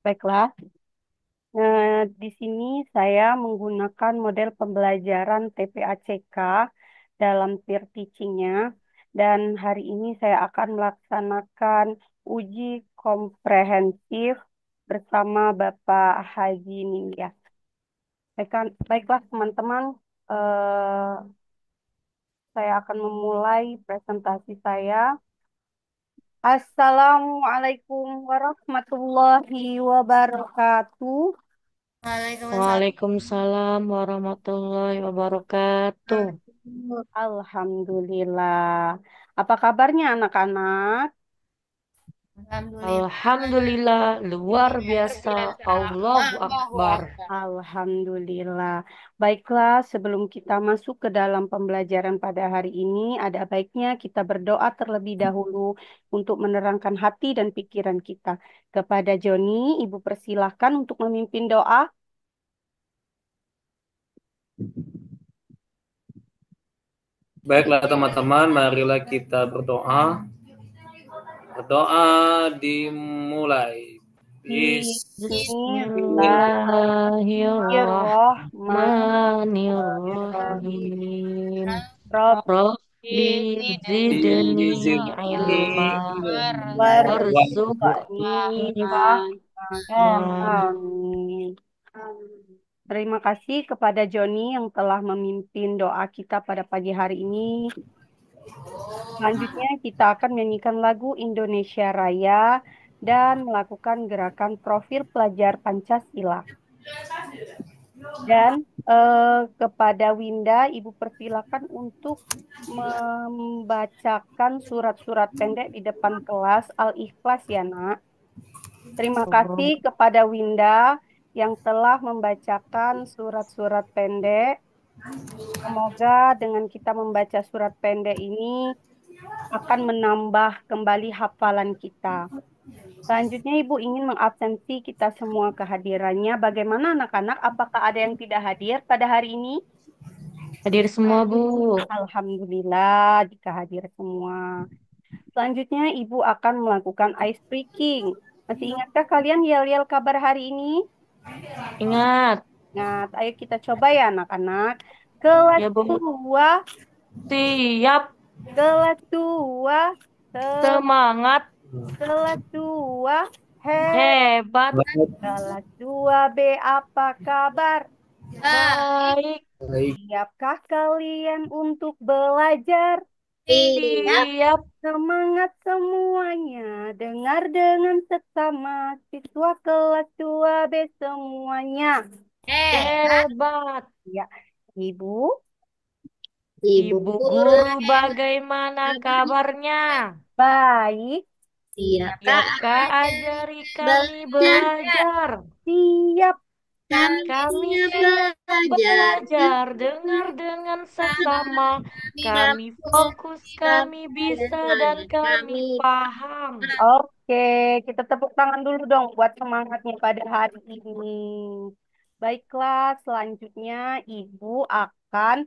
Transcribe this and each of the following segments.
Baiklah, di sini saya menggunakan model pembelajaran TPACK dalam peer teaching-nya, dan hari ini saya akan melaksanakan uji komprehensif bersama Bapak Haji Ningya. Baiklah teman-teman, eh, saya akan memulai presentasi saya. Assalamualaikum warahmatullahi wabarakatuh. Waalaikumsalam. Waalaikumsalam warahmatullahi wabarakatuh. Alhamdulillah. Apa kabarnya anak-anak? Alhamdulillah. Alhamdulillah, luar biasa. Allahu Allahu Akbar. Akbar. Alhamdulillah. Baiklah, sebelum kita masuk ke dalam pembelajaran pada hari ini, ada baiknya kita berdoa terlebih dahulu untuk menerangkan hati dan pikiran kita. Kepada Joni, Ibu persilahkan untuk memimpin doa. Baiklah teman-teman, marilah kita berdoa. Berdoa dimulai. Bismillahirrahmanirrahim. Bismillahirrahmanirrahim. Rabbi zidni ilma warzuqni fahma. Amin. Terima kasih kepada Joni yang telah memimpin doa kita pada pagi hari ini. Selanjutnya kita akan menyanyikan lagu Indonesia Raya dan melakukan gerakan profil pelajar Pancasila. Dan kepada Winda, Ibu persilakan untuk membacakan surat-surat pendek di depan kelas Al-Ikhlas ya, Nak. Terima kasih kepada Winda yang telah membacakan surat-surat pendek. Semoga dengan kita membaca surat pendek ini akan menambah kembali hafalan kita. Selanjutnya Ibu ingin mengabsensi kita semua kehadirannya. Bagaimana anak-anak? Apakah ada yang tidak hadir pada hari ini? Hadir semua, Bu. Alhamdulillah jika hadir semua. Selanjutnya Ibu akan melakukan ice breaking. Masih ingatkah kalian yel-yel kabar hari ini? Ingat, Nah, ayo kita coba ya anak-anak. Kelas ya, Bu. 2, Siap, kelas 2, semangat, kelas 2, hebat, kelas 2 B apa kabar? baik, Baik. Siapkah kalian untuk belajar? Siap. siap, Semangat semuanya, dengar dengan seksama, siswa kelas 2B semuanya. Hebat. hebat. Ya, Ibu, Ibu Ibu guru guru, bagaimana kabarnya? baik, siapkah Siapkah ajari kami belajar? belajar? siap, Kami Kami siap siap belajar. belajar, dengar dengan seksama. Kami Kami mampu fokus, dan kami bisa, dan kami kami paham. oke, kita tepuk tangan dulu dong buat semangatnya pada hari ini. Baiklah, selanjutnya Ibu akan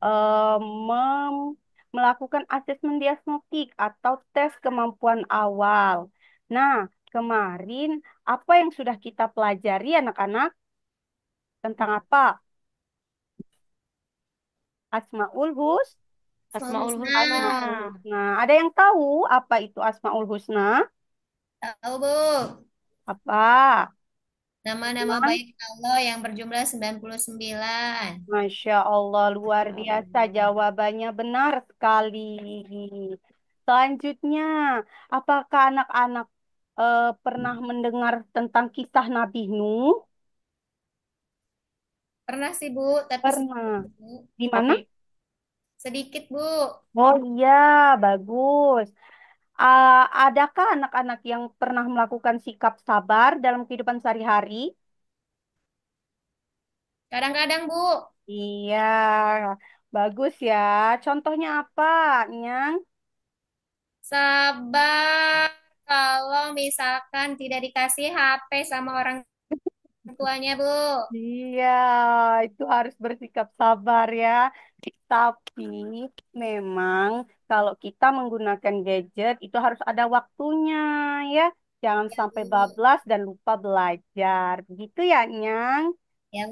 eh, mem- melakukan asesmen diagnostik atau tes kemampuan awal. Nah, kemarin apa yang sudah kita pelajari anak-anak? Tentang apa? Asmaul Asmaul Husna. Asmaul Husna. Ada yang tahu apa itu Asmaul Husna? tahu Bu. Apa? Nama-nama Iwan? baik Allah yang berjumlah 99. Masya Allah, luar biasa. Jawabannya benar sekali. Selanjutnya, apakah anak-anak pernah mendengar tentang kisah Nabi Nuh? Pernah sih Bu, tapi sedikit Pernah. Bu. Di mana? Tapi Sedikit Bu. Oh iya, bagus. Adakah anak-anak yang pernah melakukan sikap sabar dalam kehidupan sehari-hari? Kadang-kadang Bu, Iya, bagus ya. Contohnya apa, Nyang? sabar kalau misalkan tidak dikasih HP sama orang tuanya Bu. Iya, itu harus bersikap sabar ya. Tapi memang kalau kita menggunakan gadget itu harus ada waktunya ya. Jangan Ya, sampai Bu. bablas dan lupa belajar. Begitu ya, Nyang? Ya,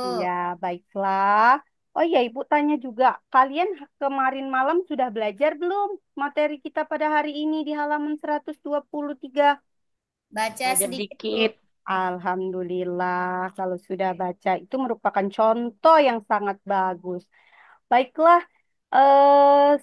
Iya, Bu. baiklah. Oh iya, Ibu tanya juga, kalian kemarin malam sudah belajar belum materi kita pada hari ini di halaman 123? Baca Belajar sedikit, Bu. dikit. Alhamdulillah, kalau sudah baca itu merupakan contoh yang sangat bagus. Baiklah,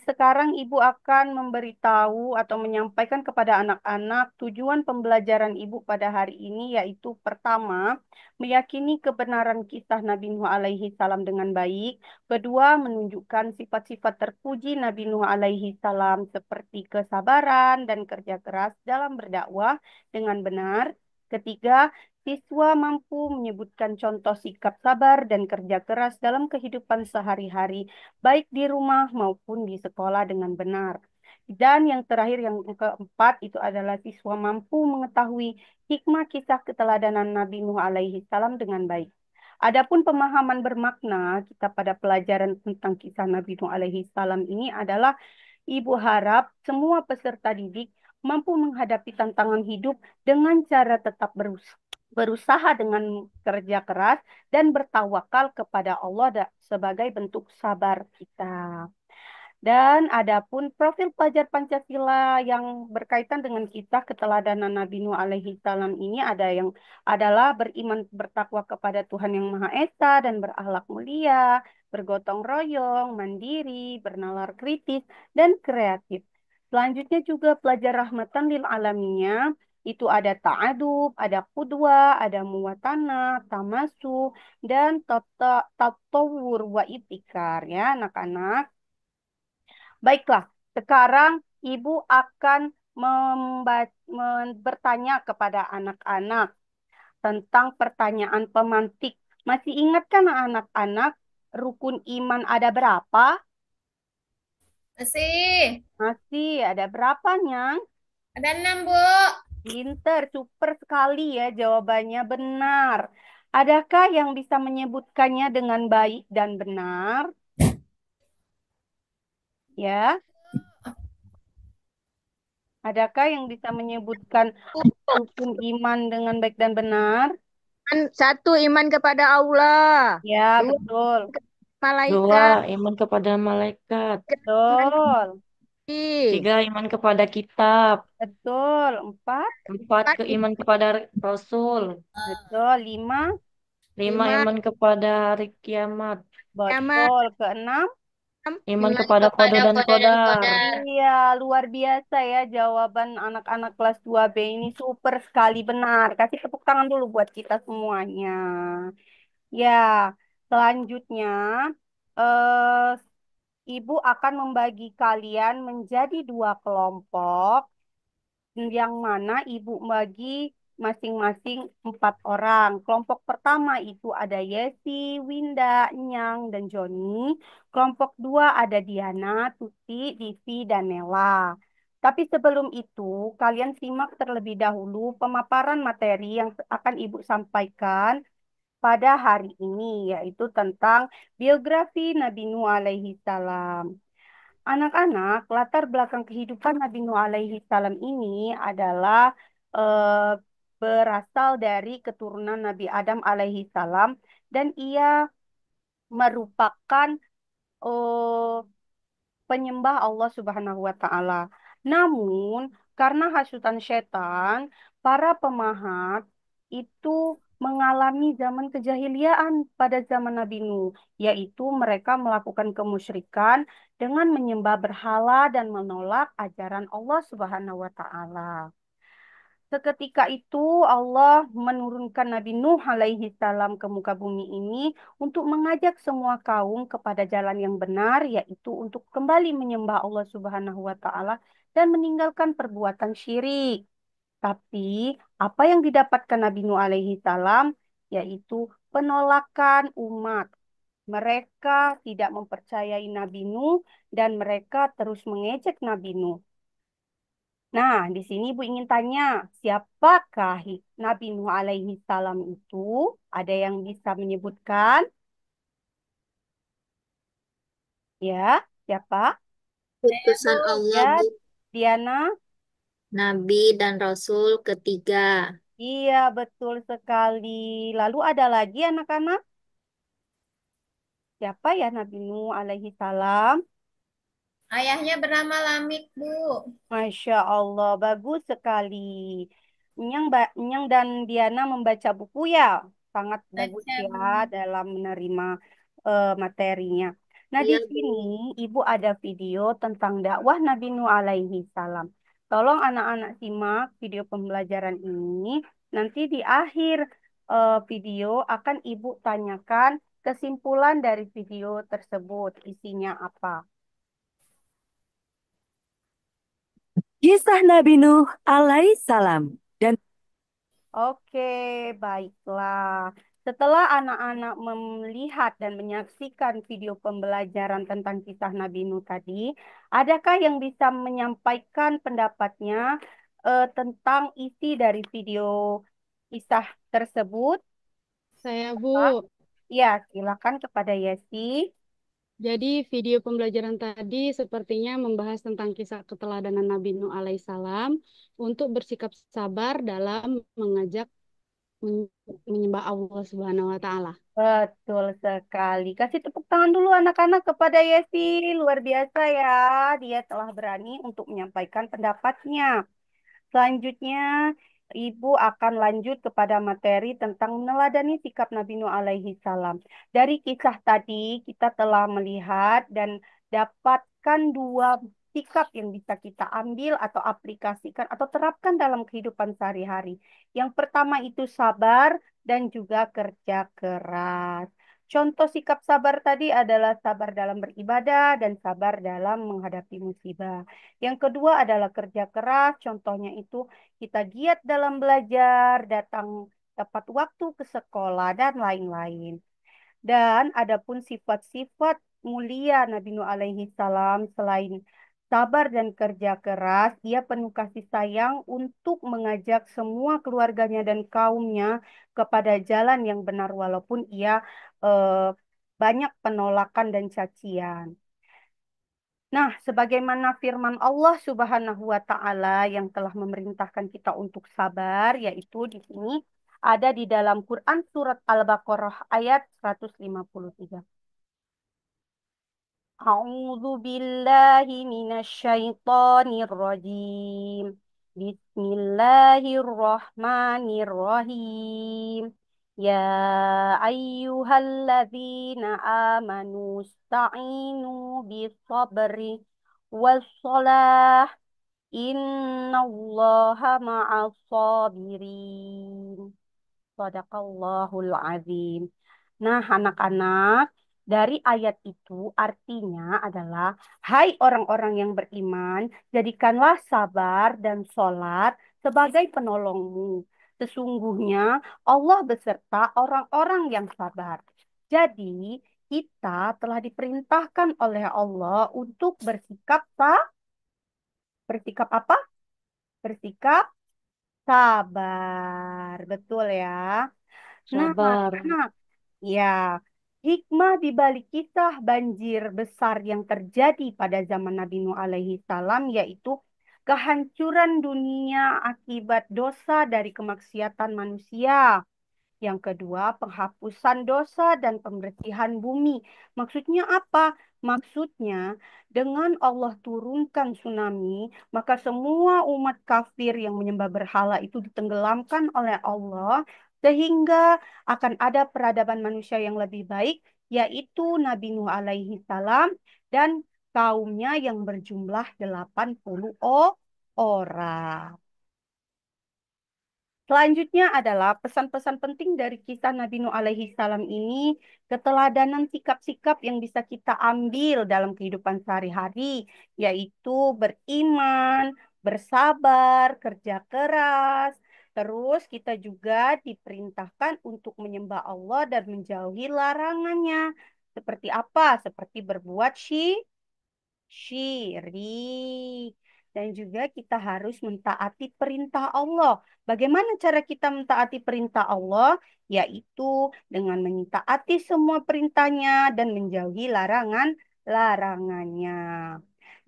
sekarang Ibu akan memberitahu atau menyampaikan kepada anak-anak tujuan pembelajaran Ibu pada hari ini, yaitu pertama, meyakini kebenaran kisah Nabi Nuh alaihi salam dengan baik. Kedua, menunjukkan sifat-sifat terpuji Nabi Nuh alaihi salam seperti kesabaran dan kerja keras dalam berdakwah dengan benar. Ketiga, siswa mampu menyebutkan contoh sikap sabar dan kerja keras dalam kehidupan sehari-hari baik di rumah maupun di sekolah dengan benar. Dan yang terakhir, yang keempat, itu adalah siswa mampu mengetahui hikmah kisah keteladanan Nabi Nuh alaihi salam dengan baik. Adapun pemahaman bermakna kita pada pelajaran tentang kisah Nabi Nuh alaihi salam ini adalah Ibu harap semua peserta didik mampu menghadapi tantangan hidup dengan cara tetap berusaha dengan kerja keras dan bertawakal kepada Allah sebagai bentuk sabar kita. Dan adapun profil pelajar Pancasila yang berkaitan dengan kisah keteladanan Nabi Nuh alaihi salam ini ada yang adalah beriman bertakwa kepada Tuhan Yang Maha Esa dan berakhlak mulia, bergotong royong, mandiri, bernalar kritis, dan kreatif. Selanjutnya juga pelajar rahmatan lil alamnya itu ada ta'adub, ada qudwa, ada muwatana, tamasu, dan tatawur wa ibtikar ya anak-anak. Baiklah, sekarang Ibu akan bertanya kepada anak-anak tentang pertanyaan pemantik. Masih ingat kan anak-anak rukun iman ada berapa? Masih. Masih ada berapanya? Ada 6, Bu. Pinter, super sekali ya jawabannya benar. Adakah yang bisa menyebutkannya dengan baik dan benar? Ya, adakah yang bisa menyebutkan rukun iman dengan baik dan benar? Satu, iman kepada Allah. Ya, Dua, betul. Dua, malaikat. iman kepada malaikat. Iman Betul. Tiga, iman kepada kitab. Betul. Empat. Empat, iman kepada Rasul. Betul. Lima. Lima, lima, iman kepada hari kiamat. kiamat. Betul. Keenam. Iman kepada qada dan qadar. Iya, luar biasa ya jawaban anak-anak kelas 2B ini super sekali benar. Kasih tepuk tangan dulu buat kita semuanya. Ya, selanjutnya eh, Ibu akan membagi kalian menjadi dua kelompok yang mana ibu bagi masing-masing 4 orang. Kelompok pertama itu ada Yesi, Winda, Nyang, dan Joni. Kelompok dua ada Diana, Tuti, Divi, dan Nela. Tapi sebelum itu, kalian simak terlebih dahulu pemaparan materi yang akan ibu sampaikan pada hari ini, yaitu tentang biografi Nabi Nuh alaihi salam. Anak-anak, latar belakang kehidupan Nabi Nuh alaihi salam ini adalah eh, berasal dari keturunan Nabi Adam alaihi salam dan ia merupakan eh, penyembah Allah Subhanahu wa taala. Namun, karena hasutan setan, para pemahat itu mengalami zaman kejahiliaan pada zaman Nabi Nuh, yaitu mereka melakukan kemusyrikan dengan menyembah berhala dan menolak ajaran Allah Subhanahu wa taala. Seketika itu Allah menurunkan Nabi Nuh alaihi salam ke muka bumi ini untuk mengajak semua kaum kepada jalan yang benar, yaitu untuk kembali menyembah Allah Subhanahu wa taala dan meninggalkan perbuatan syirik. Tapi apa yang didapatkan Nabi Nuh alaihi salam yaitu penolakan umat. Mereka tidak mempercayai Nabi Nuh dan mereka terus mengejek Nabi Nuh. Nah, di sini Ibu ingin tanya, siapakah Nabi Nuh alaihi salam itu? Ada yang bisa menyebutkan? Ya, siapa? Saya, Bu. Utusan Allah, Ya, Bu. Diana, Nabi dan Rasul ketiga. Iya, betul sekali. Lalu ada lagi anak-anak? Siapa ya Nabi Nuh alaihi salam? Ayahnya bernama Lamik, Bu. Masya Allah, bagus sekali. Nyang dan Diana membaca buku ya, sangat bagus Baca, ya Bu. dalam menerima materinya. Nah, di Iya, Bu. sini Ibu ada video tentang dakwah Nabi Nuh alaihi salam. Tolong anak-anak simak video pembelajaran ini. Nanti di akhir video akan Ibu tanyakan kesimpulan dari video tersebut, isinya apa. Kisah Nabi Nuh alaihissalam dan Oke, baiklah. Setelah anak-anak melihat dan menyaksikan video pembelajaran tentang kisah Nabi Nuh tadi, adakah yang bisa menyampaikan pendapatnya tentang isi dari video kisah tersebut? Saya, Pak? Bu. Ya, silakan kepada Yesi. Jadi video pembelajaran tadi sepertinya membahas tentang kisah keteladanan Nabi Nuh alaihissalam untuk bersikap sabar dalam mengajak men- menyembah Allah Subhanahu wa taala. Betul sekali. Kasih tepuk tangan dulu anak-anak kepada Yesi. Luar biasa ya. Dia telah berani untuk menyampaikan pendapatnya. Selanjutnya, Ibu akan lanjut kepada materi tentang meneladani sikap Nabi Nuh alaihi salam. Dari kisah tadi, kita telah melihat dan dapatkan dua sikap yang bisa kita ambil atau aplikasikan atau terapkan dalam kehidupan sehari-hari. Yang pertama itu sabar dan juga kerja keras. Contoh sikap sabar tadi adalah sabar dalam beribadah dan sabar dalam menghadapi musibah. Yang kedua adalah kerja keras, contohnya itu kita giat dalam belajar, datang tepat waktu ke sekolah, dan lain-lain. Dan adapun sifat-sifat mulia Nabi Nuh alaihi salam selain sabar dan kerja keras, ia penuh kasih sayang untuk mengajak semua keluarganya dan kaumnya kepada jalan yang benar walaupun ia eh, banyak penolakan dan cacian. Nah, sebagaimana firman Allah Subhanahu wa taala yang telah memerintahkan kita untuk sabar, yaitu di sini ada di dalam Quran surat Al-Baqarah ayat 153. A'udzu billahi minasyaitonir rajim. Bismillahirrahmanirrahim. Ya ayyuhalladzina amanu sta'inu bisabri wassalah. Innallaha ma'as sabirin. Sadaqallahul azim. Nah, anak-anak, dari ayat itu artinya adalah, hai orang-orang yang beriman, jadikanlah sabar dan sholat sebagai penolongmu. Sesungguhnya Allah beserta orang-orang yang sabar. Jadi, kita telah diperintahkan oleh Allah untuk bersikap apa? Bersikap sabar. Betul ya. Nah, Sabar. anak-anak, ya, hikmah di balik kisah banjir besar yang terjadi pada zaman Nabi Nuh alaihi salam yaitu kehancuran dunia akibat dosa dari kemaksiatan manusia. Yang kedua, penghapusan dosa dan pembersihan bumi. Maksudnya apa? Maksudnya, dengan Allah turunkan tsunami, maka semua umat kafir yang menyembah berhala itu ditenggelamkan oleh Allah, sehingga akan ada peradaban manusia yang lebih baik, yaitu Nabi Nuh alaihi salam dan kaumnya yang berjumlah 80 orang. Selanjutnya adalah pesan-pesan penting dari kisah Nabi Nuh alaihi salam ini, keteladanan sikap-sikap yang bisa kita ambil dalam kehidupan sehari-hari, yaitu beriman, bersabar, kerja keras. Terus kita juga diperintahkan untuk menyembah Allah dan menjauhi larangannya. Seperti apa? Seperti berbuat syirik. Dan juga kita harus mentaati perintah Allah. Bagaimana cara kita mentaati perintah Allah? Yaitu dengan mentaati semua perintahnya dan menjauhi larangannya.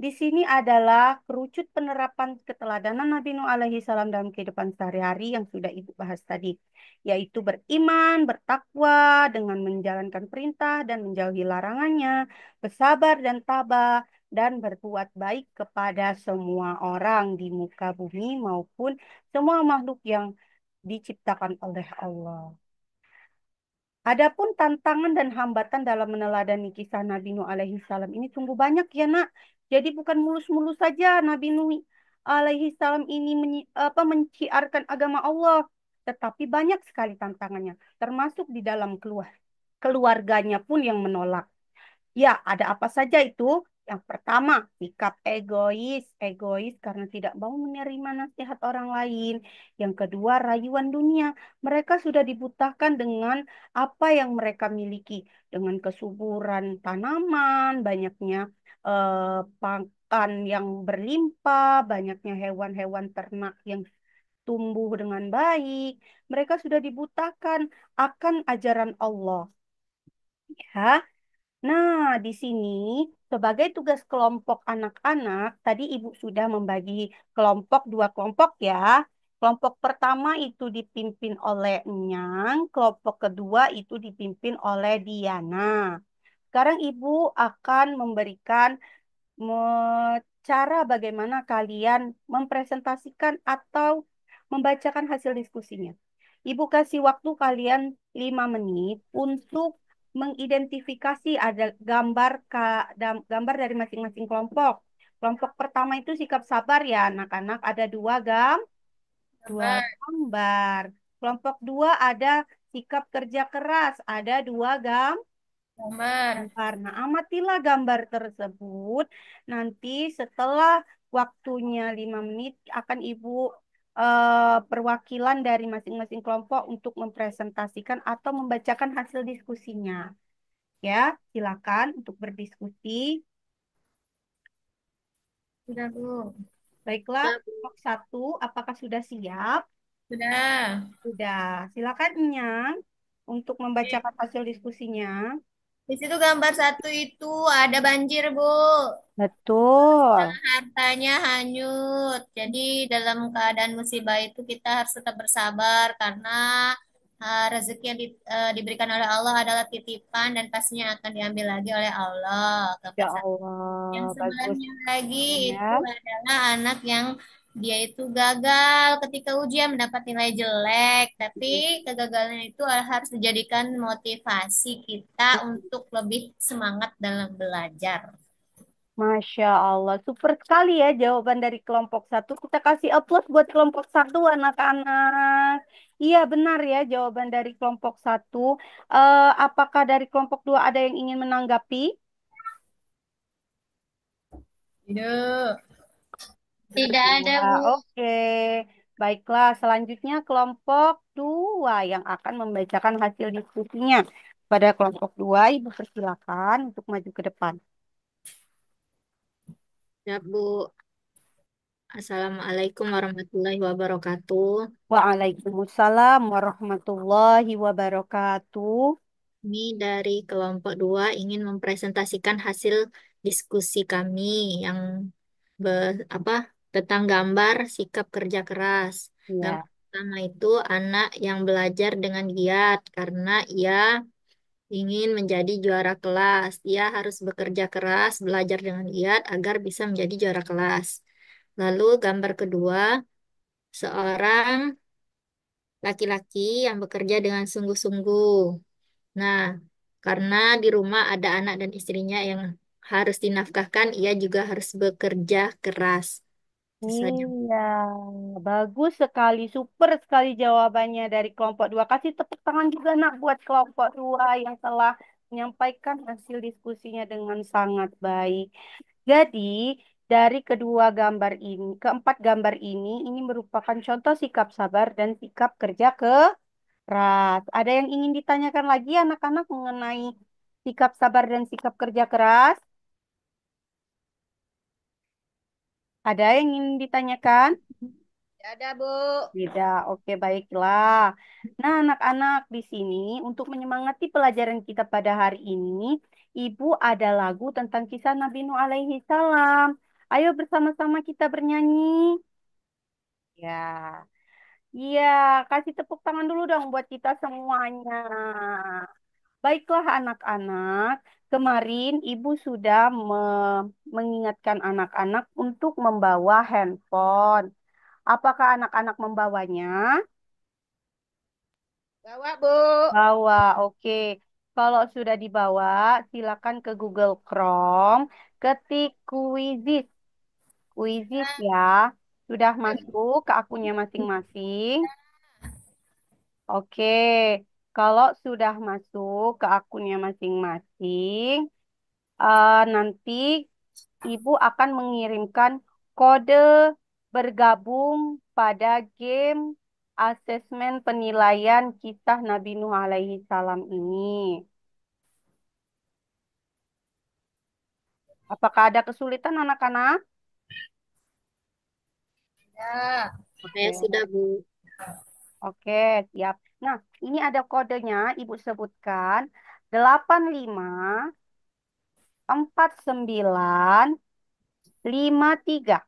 Di sini adalah kerucut penerapan keteladanan Nabi Nuh alaihi salam dalam kehidupan sehari-hari yang sudah Ibu bahas tadi, yaitu beriman, bertakwa dengan menjalankan perintah dan menjauhi larangannya, bersabar dan tabah, dan berbuat baik kepada semua orang di muka bumi maupun semua makhluk yang diciptakan oleh Allah. Adapun tantangan dan hambatan dalam meneladani kisah Nabi Nuh alaihi salam ini sungguh banyak ya nak. Jadi bukan mulus-mulus saja Nabi Nuh alaihi salam ini menciarkan agama Allah, tetapi banyak sekali tantangannya, termasuk di dalam keluarganya pun yang menolak. Ya, ada apa saja itu? Yang pertama, sikap egois. Egois karena tidak mau menerima nasihat orang lain. Yang kedua, rayuan dunia. Mereka sudah dibutahkan dengan apa yang mereka miliki. Dengan kesuburan tanaman, banyaknya pakan yang berlimpah, banyaknya hewan-hewan ternak yang tumbuh dengan baik. Mereka sudah dibutahkan akan ajaran Allah. Ya, nah, di sini sebagai tugas kelompok anak-anak, tadi Ibu sudah membagi kelompok dua kelompok ya. Kelompok pertama itu dipimpin oleh Nyang, kelompok kedua itu dipimpin oleh Diana. Sekarang Ibu akan memberikan cara bagaimana kalian mempresentasikan atau membacakan hasil diskusinya. Ibu kasih waktu kalian 5 menit untuk mengidentifikasi ada gambar dari masing-masing kelompok. Kelompok pertama itu sikap sabar ya anak-anak, ada dua gambar. Kelompok dua ada sikap kerja keras, ada dua Gambar. gambar. Nah, amatilah gambar tersebut. Nanti setelah waktunya 5 menit akan Ibu perwakilan dari masing-masing kelompok untuk mempresentasikan atau membacakan hasil diskusinya. Ya, silakan untuk berdiskusi. Sudah, Bu. Baiklah, kelompok satu, apakah sudah siap? Sudah. Sudah. Silakan Nyang untuk membacakan hasil diskusinya. Di situ gambar satu itu ada banjir, Bu. Betul. Hartanya hanyut. Jadi dalam keadaan musibah itu kita harus tetap bersabar karena rezeki yang diberikan oleh Allah adalah titipan dan pastinya akan diambil lagi oleh Allah. Ya Keempat, yang Allah, bagus. sebelahnya lagi Ya. itu adalah anak yang dia itu gagal ketika ujian mendapat nilai jelek, tapi kegagalan itu harus dijadikan motivasi kita untuk lebih semangat dalam belajar. Masya Allah, super sekali ya jawaban dari kelompok satu. Kita kasih aplaus buat kelompok satu, anak-anak. Iya benar ya jawaban dari kelompok satu. Apakah dari kelompok dua ada yang ingin menanggapi? Tidak. Tidak ada, Ya, Bu. oke. Baiklah, selanjutnya kelompok dua yang akan membacakan hasil diskusinya. Pada kelompok dua, Ibu persilakan untuk maju ke depan. Ya, Bu. Assalamualaikum warahmatullahi wabarakatuh. Waalaikumsalam warahmatullahi wabarakatuh. Kami dari kelompok 2 ingin mempresentasikan hasil diskusi kami yang apa tentang gambar sikap kerja keras. Ya. Gambar pertama itu anak yang belajar dengan giat karena ia ingin menjadi juara kelas. Ia harus bekerja keras, belajar dengan giat agar bisa menjadi juara kelas. Lalu gambar kedua, seorang laki-laki yang bekerja dengan sungguh-sungguh. Nah, karena di rumah ada anak dan istrinya yang harus dinafkahkan, ia juga harus bekerja keras. Itu saja. Iya, bagus sekali, super sekali jawabannya dari kelompok dua. Kasih tepuk tangan juga nak buat kelompok dua yang telah menyampaikan hasil diskusinya dengan sangat baik. Jadi, dari kedua gambar ini, keempat gambar ini merupakan contoh sikap sabar dan sikap kerja keras. Ada yang ingin ditanyakan lagi anak-anak mengenai sikap sabar dan sikap kerja keras? Ada yang ingin ditanyakan? Ada, Bu. Tidak, oke baiklah. Nah, anak-anak di sini untuk menyemangati pelajaran kita pada hari ini, Ibu ada lagu tentang kisah Nabi Nuh alaihi salam. Ayo bersama-sama kita bernyanyi. Ya, iya, kasih tepuk tangan dulu dong buat kita semuanya. Baiklah anak-anak, kemarin Ibu sudah mengingatkan anak-anak untuk membawa handphone. Apakah anak-anak membawanya? Bawa, Bu. Bawa, oke. Kalau sudah dibawa, silakan ke Google Chrome, ketik Quizizz. Quizizz ya. Sudah masuk ke akunnya masing-masing. Oke. Kalau sudah masuk ke akunnya masing-masing, nanti Ibu akan mengirimkan kode bergabung pada game asesmen penilaian kisah Nabi Nuh alaihi salam ini. Apakah ada kesulitan anak-anak? Ya. Saya Oke, sudah, Bu. oke, siap. Nah, ini ada kodenya, Ibu sebutkan 854953.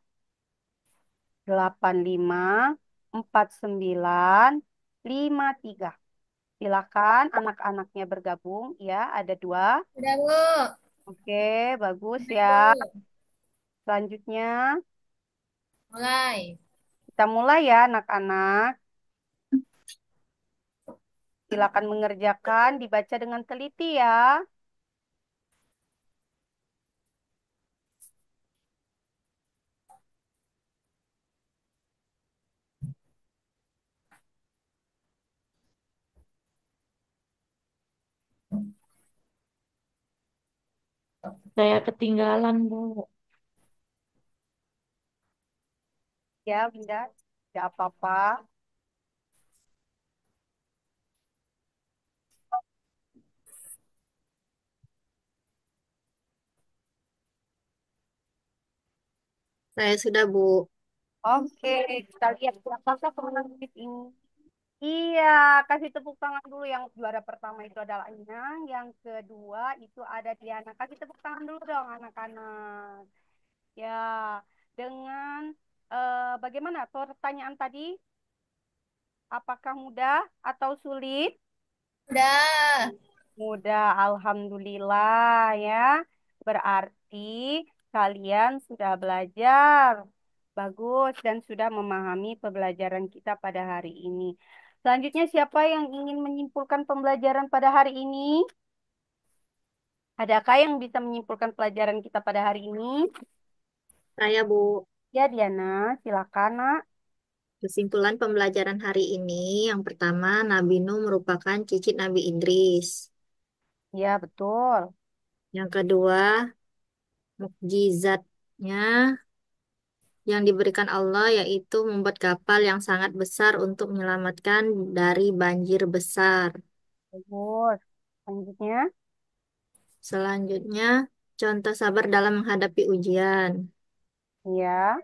854953. Silakan anak-anaknya bergabung. Ya, ada dua. Sudah, Bu. Oke, bagus Mulai, ya. Bu. Selanjutnya, Mulai. kita mulai ya anak-anak. Silakan mengerjakan, dibaca dengan teliti ya. Saya ketinggalan, Bu. Ya, Winda. Tidak apa-apa. Saya sudah, Bu. Oke, kita lihat siapakah pemenang quiz ini. Iya, kasih tepuk tangan dulu. Yang juara pertama itu adalah Inang, yang kedua itu ada Diana. Kasih tepuk tangan dulu dong anak-anak. Ya, dengan bagaimana pertanyaan tadi? Apakah mudah atau sulit? Sudah. Mudah, alhamdulillah ya. Berarti kalian sudah belajar. Bagus dan sudah memahami pembelajaran kita pada hari ini. Selanjutnya siapa yang ingin menyimpulkan pembelajaran pada hari ini? Adakah yang bisa menyimpulkan pelajaran kita pada hari ini? Saya, Bu. Ya, Diana, silakan, Nak. Kesimpulan pembelajaran hari ini, yang pertama, Nabi Nuh merupakan cicit Nabi Idris. Ya, betul. Yang kedua, mukjizatnya yang diberikan Allah yaitu membuat kapal yang sangat besar untuk menyelamatkan dari banjir besar. Bagus. Selanjutnya, Selanjutnya, contoh sabar dalam menghadapi ujian. ya.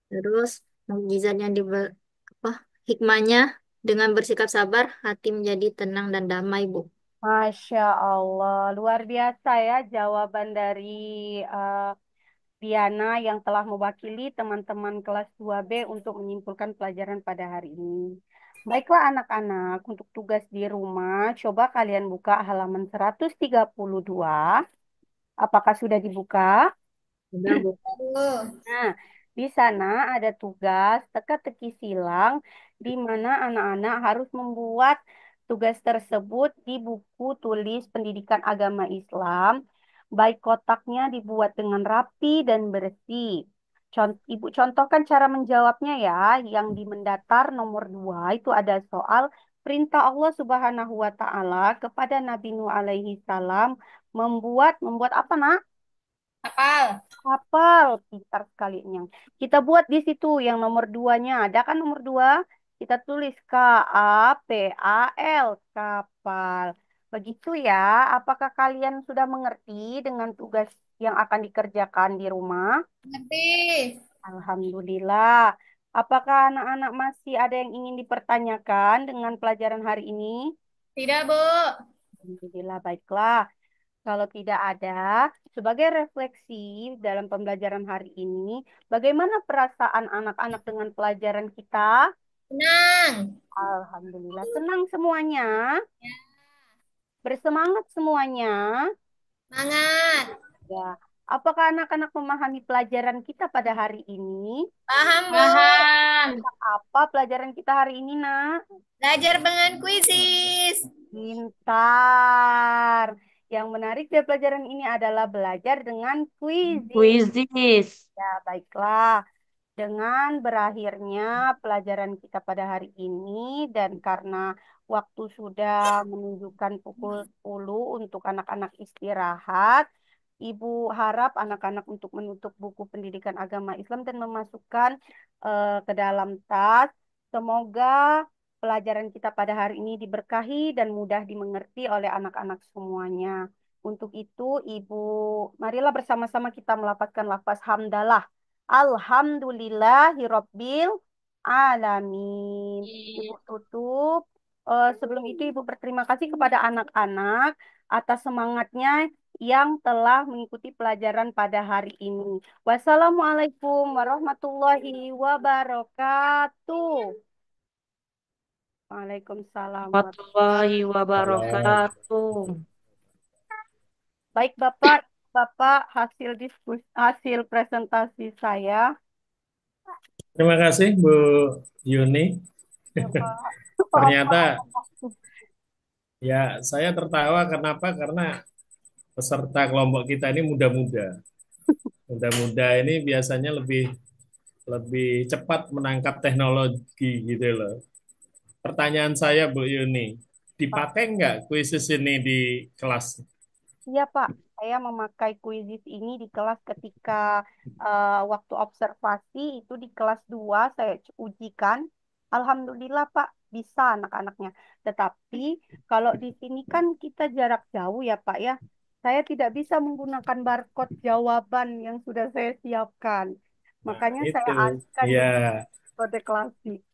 Terus, mukjizat yang apa, hikmahnya dengan bersikap sabar, hati menjadi tenang dan damai, Bu. Masya Allah, luar biasa ya jawaban dari eh, Diana yang telah mewakili teman-teman kelas 2B untuk menyimpulkan pelajaran pada hari ini. Baiklah anak-anak, untuk tugas di rumah, coba kalian buka halaman 132. Apakah sudah dibuka? Udah, Bu. Bu. Nah, di sana ada tugas teka-teki silang di mana anak-anak harus membuat tugas tersebut di buku tulis pendidikan agama Islam. Baik kotaknya dibuat dengan rapi dan bersih. Ibu contohkan cara menjawabnya ya. Yang di mendatar nomor 2 itu ada soal perintah Allah Subhanahu wa Ta'ala kepada Nabi Nuh alaihi salam membuat apa, Nak? Kapal. Kapal, pintar sekali Nyang. Kita buat di situ yang nomor duanya. Ada kan nomor dua? Kita tulis KAPAL, kapal. Begitu ya. Apakah kalian sudah mengerti dengan tugas yang akan dikerjakan di rumah? Ngerti. Alhamdulillah. Apakah anak-anak masih ada yang ingin dipertanyakan dengan pelajaran hari ini? Tidak, Bu. Alhamdulillah, baiklah. Kalau tidak ada, sebagai refleksi dalam pembelajaran hari ini, bagaimana perasaan anak-anak dengan pelajaran kita? Senang. Alhamdulillah, senang semuanya, bersemangat semuanya. Semangat. Ya, apakah anak-anak memahami pelajaran kita pada hari ini? Paham, Bu? Paham. Apa pelajaran kita hari ini, Nak? Belajar dengan kuisis. Pintar. Yang menarik dari pelajaran ini adalah belajar dengan kuisis. Kuisis. Ya, baiklah. Dengan berakhirnya pelajaran kita pada hari ini dan karena waktu sudah menunjukkan pukul 10 untuk anak-anak istirahat, Ibu harap anak-anak untuk menutup buku pendidikan agama Islam dan memasukkan ke dalam tas. Semoga pelajaran kita pada hari ini diberkahi dan mudah dimengerti oleh anak-anak semuanya. Untuk itu, Ibu, marilah bersama-sama kita melafazkan lafaz hamdalah. Alhamdulillahirabbil alamin. Ibu tutup. Sebelum itu Ibu berterima kasih kepada anak-anak atas semangatnya yang telah mengikuti pelajaran pada hari ini. Wassalamualaikum warahmatullahi wabarakatuh. Waalaikumsalam warahmatullahi Warahmatullahi wabarakatuh. Baik Bapak, hasil diskusi, hasil presentasi saya. Terima kasih Bu Yuni. Ya, Pak. Ternyata ya saya tertawa kenapa? Karena peserta kelompok kita ini muda-muda. Muda-muda ini biasanya lebih lebih cepat menangkap teknologi gitu loh. Pertanyaan saya Bu Yuni, dipakai nggak kuisis ini di kelas? Iya Pak, saya memakai kuisis ini di kelas ketika waktu observasi itu di kelas 2 saya ujikan. Alhamdulillah Pak, bisa anak-anaknya. Tetapi kalau di sini kan kita jarak jauh ya Pak ya. Saya tidak bisa menggunakan barcode jawaban yang sudah saya siapkan. Nah, Makanya saya itu. alihkan Ya, kode klasik.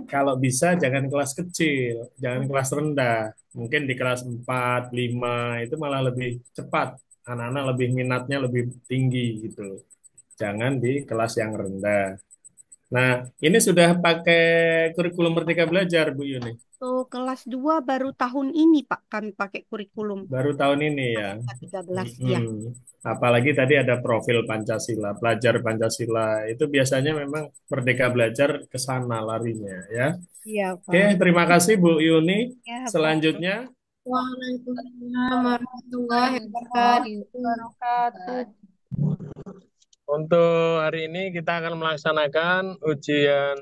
kalau bisa jangan kelas kecil, jangan kelas rendah. Mungkin di kelas 4, 5 itu malah lebih cepat. Anak-anak lebih minatnya lebih tinggi gitu. Jangan di kelas yang rendah. Nah, ini sudah pakai kurikulum Merdeka Belajar, Bu Yuni. Untuk kelas 2 baru tahun ini Pak kami pakai kurikulum Baru tahun ini ya. 13 ya. Apalagi tadi ada profil Pancasila, pelajar Pancasila. Itu biasanya memang Merdeka Belajar ke sana larinya ya. Iya Pak. Oke, terima kasih Bu Yuni. Ya, Pak. Selanjutnya Waalaikumsalam warahmatullahi wabarakatuh. Wabarakatuh. untuk hari ini kita akan melaksanakan ujian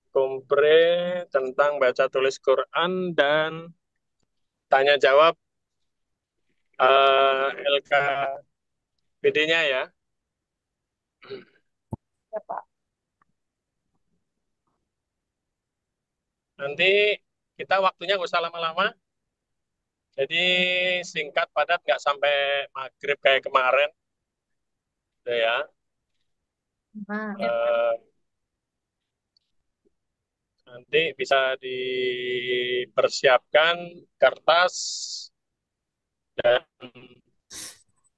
kompre tentang baca tulis Quran dan tanya jawab LKPD-nya ya. Ya, Pak. Nanti kita waktunya nggak usah lama-lama. Jadi singkat padat nggak sampai maghrib kayak kemarin. Gitu ya. Eh, nanti bisa dipersiapkan kertas dan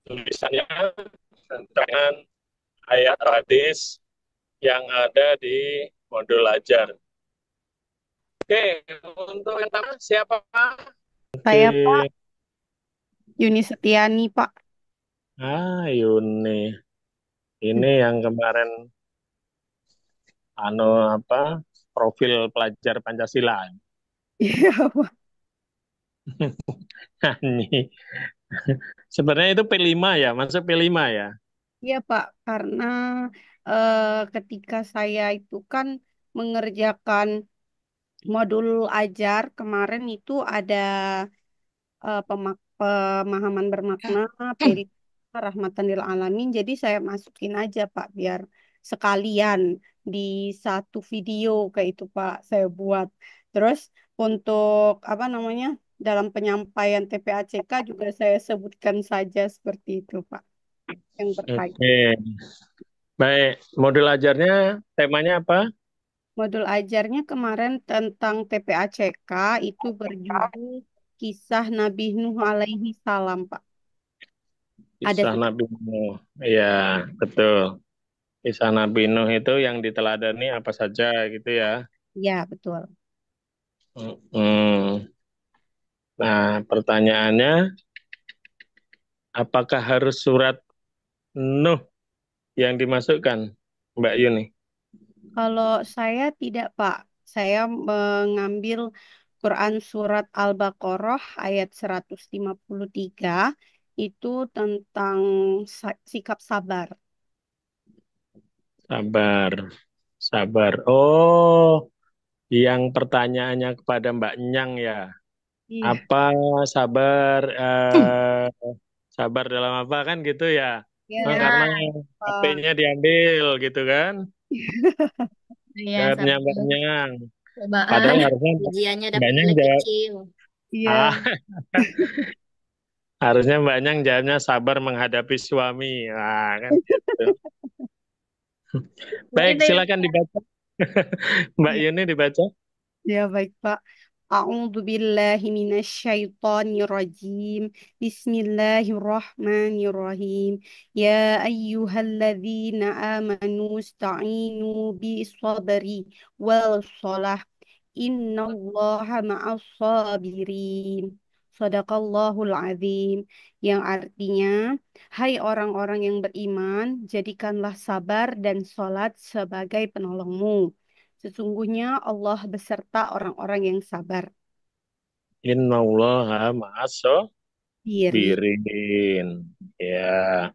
tulisannya dengan ayat hadis yang ada di modul ajar. Oke, untuk yang pertama siapa? Saya Oke. Pak Yuni Setiani Pak. Yuni. Ini yang kemarin profil pelajar Pancasila. Iya Pak. Ini sebenarnya itu P5 ya, masuk P5 ya. Iya Pak, karena ketika saya itu kan mengerjakan modul ajar kemarin itu ada pemahaman bermakna rahmatan lil alamin. Jadi saya masukin aja Pak biar sekalian di satu video kayak itu Pak saya buat. Terus untuk apa namanya dalam penyampaian TPACK juga saya sebutkan saja seperti itu Pak yang berkait. Oke. Baik, modul ajarnya temanya apa? Modul ajarnya kemarin tentang TPACK itu berjudul Kisah Nabi Nuh alaihi salam Pak. Ada Kisah Nabi Nuh. Iya, betul. Kisah Nabi Nuh itu yang diteladani apa saja gitu ya. ya betul. Hmm. Nah, pertanyaannya, apakah harus surat Nuh yang dimasukkan, Mbak Yuni? Kalau saya tidak, Pak. Saya mengambil Quran Surat Al-Baqarah ayat 153 itu tentang sikap sabar. Sabar, sabar. Oh, yang pertanyaannya kepada Mbak Nyang ya. Iya. Apa sabar, sabar dalam apa kan gitu ya? Oh, Ya, karena Pak. HP-nya diambil gitu kan? Iya, Jawabnya sabar. Mbak Nyang. Cobaan. Padahal harusnya Ujiannya Mbak dapat Nyang nilai jawab, kecil. Iya. ah, harusnya Mbak Nyang jawabnya sabar menghadapi suami. Wah, kan gitu. Baik, Itu ya. silakan dibaca. Mbak Iya. Yuni dibaca. Ya, baik, Pak. A'udzu billahi minasyaitonir rajim. Bismillahirrahmanirrahim. Ya ayyuhalladzina amanu ista'inu bis sabri wal shalah. Innallaha ma'as sabirin. Sadaqallahul azim. Yang artinya, hai orang-orang yang beriman, jadikanlah sabar dan sholat sebagai penolongmu. Sesungguhnya Allah beserta orang-orang yang sabar. Innallaha Diri. ma'as-sabirin. Ya.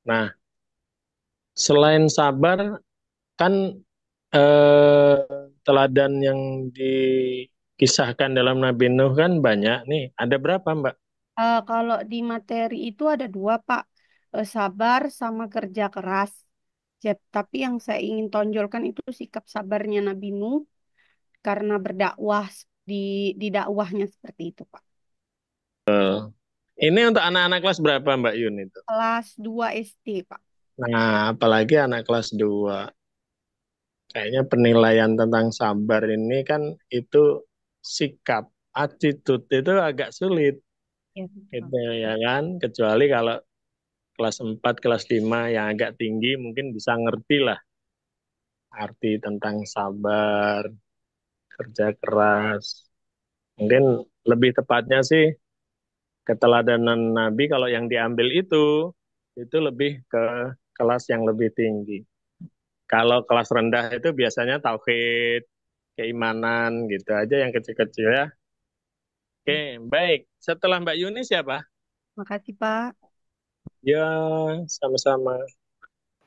Nah, selain sabar kan eh, teladan yang dikisahkan dalam Nabi Nuh kan banyak nih. Ada berapa, Mbak? Kalau di materi itu ada dua, Pak. Sabar sama kerja keras. Tapi yang saya ingin tonjolkan itu sikap sabarnya Nabi Nuh karena berdakwah di di dakwahnya seperti itu, Pak. Ini untuk anak-anak kelas berapa, Mbak Yun itu? Kelas 2 SD, Pak. Nah, apalagi anak kelas 2. Kayaknya penilaian tentang sabar ini kan itu sikap, attitude itu agak sulit. Ya, betul. Gitu ya kan? Kecuali kalau kelas 4, kelas 5 yang agak tinggi mungkin bisa ngerti lah arti tentang sabar, kerja keras. Mungkin lebih tepatnya sih keteladanan Nabi kalau yang diambil itu lebih ke kelas yang lebih tinggi. Kalau kelas rendah itu biasanya tauhid, keimanan gitu aja yang kecil-kecil ya. Oke, baik. Setelah Mbak Yuni siapa? Makasih, Pak. Ya, sama-sama.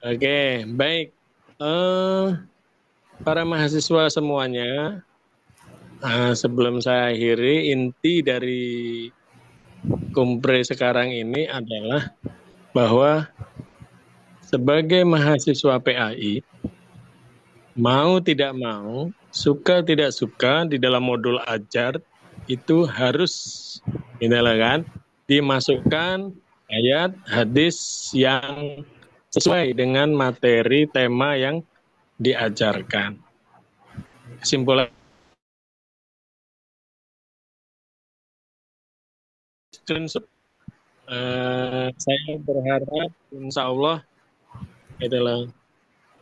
Oke, baik. Para mahasiswa semuanya, sebelum saya akhiri, inti dari Kumpre sekarang ini adalah bahwa sebagai mahasiswa PAI, mau tidak mau, suka tidak suka di dalam modul ajar itu harus kan, dimasukkan ayat hadis yang sesuai dengan materi tema yang diajarkan. Kesimpulan saya berharap insya Allah itulah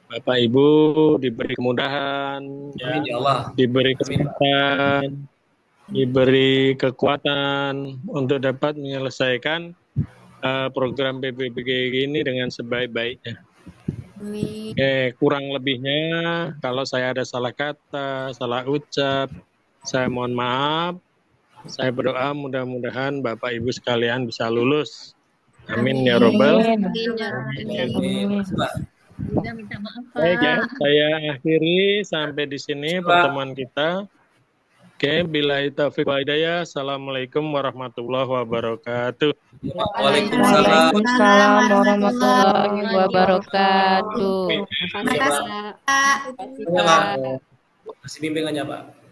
Bapak Ibu diberi kemudahan, Amin ya Allah. diberi kesempatan, diberi kekuatan untuk dapat menyelesaikan program PPBG ini dengan sebaik-baiknya. Kurang lebihnya kalau saya ada salah kata, salah ucap, saya mohon maaf. Saya berdoa mudah-mudahan Bapak Ibu sekalian bisa lulus. Amin ya robbal. Baik ya, saya akhiri sampai di sini pertemuan kita. Oke, billahi taufiq wa hidayah. Assalamualaikum warahmatullahi wabarakatuh. Waalaikumsalam warahmatullahi wabarakatuh. Terima kasih, Pak. Terima kasih bimbingannya, Pak.